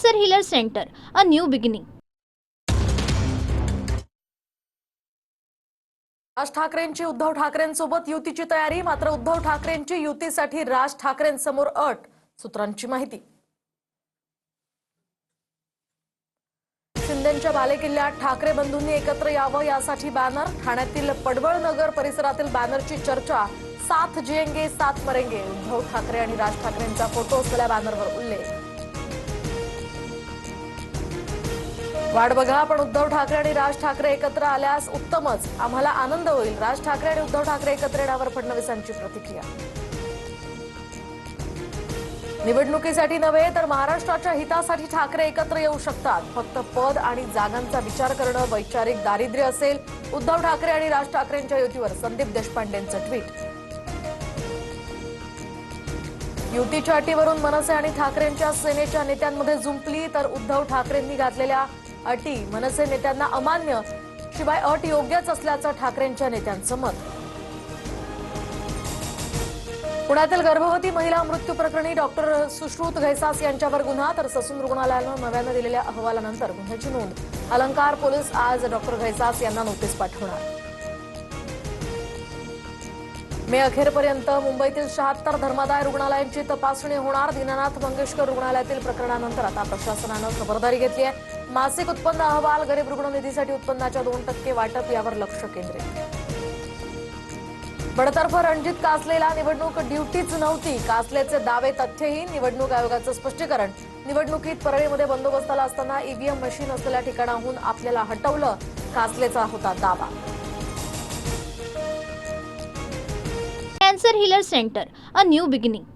Cancer Healer Center, a new beginning. राज ठाकरेंची उद्धव ठाकरेंसोबत युतीची तयारी. मात्र उद्धव ठाकरेंची युतीसाठी राज ठाकरेंसमोर अट. सूत्रांची माहिती. शिंदेंच्या बालेकिल्ल्यात ठाकरे बंधूंनी एकत्र यावं यासाठी बॅनर. ठाण्यातील पडवळ नगर परिसरातील बॅनरची चर्चा. साथ जिएंगे साथ मरेंगे. उद्धव ठाकरे आणि राज ठाकरेंचा फोटो असलेल्या बॅनरवर उल्लेख. वाट बघा, पण उद्धव ठाकरे आणि राज ठाकरे एकत्र आल्यास उत्तमच. आम्हाला आनंद होईल. राज ठाकरे आणि उद्धव ठाकरे एकत्र येण्यावर फडणवीसांची प्रतिक्रिया. निवडणुकीसाठी नव्हे तर महाराष्ट्राच्या हितासाठी ठाकरे एकत्र येऊ शकतात. फक्त पद आणि जागांचा विचार करणं वैचारिक दारिद्र्य असेल. उद्धव ठाकरे आणि राज ठाकरेंच्या युतीवर संदीप देशपांडेंचं ट्विट. युतीच्या अटीवरून मनसे आणि ठाकरेंच्या सेनेच्या नेत्यांमध्ये जुंपली तर उद्धव ठाकरेंनी घातलेल्या अटी मनसे नेत्यांना अमान्य. शिवाय अट योग्यच असल्याचं ठाकरेंच्या नेत्यांचं मत. पुण्यातील गर्भवती महिला मृत्यू प्रकरणी डॉक्टर सुश्रुत घैसास यांच्यावर गुन्हा. तर ससून रुग्णालयानं नव्यानं दिलेल्या अहवालानंतर गुन्ह्याची नोंद. अलंकार पोलीस आज डॉक्टर घैसास यांना नोटीस पाठवणार. मे अखेरपर्यंत मुंबईतील 76 धर्मादाय रुग्णालयांची तपासणी होणार. दीनानाथ मंगेशकर रुग्णालयातील प्रकरणानंतर आता प्रशासनानं खबरदारी घेतली आहे. मासिक उत्पन्न अहवाल, गरीब रुग्ण निधीसाठी उत्पन्नाच्या 2% वाटप यावर लक्ष केंद्रित. बडतर्फ रणजित कासलेला निवडणूक ड्युटीच नव्हती. कासलेचे दावे तथ्यहीन. निवडणूक आयोगाचं स्पष्टीकरण. निवडणुकीत परळीमध्ये बंदोबस्ताला असताना ईव्हीएम मशीन असलेल्या ठिकाणाहून आपल्याला हटवलं, कासलेचा होता दावा. Cancer Healer Center, a new beginning.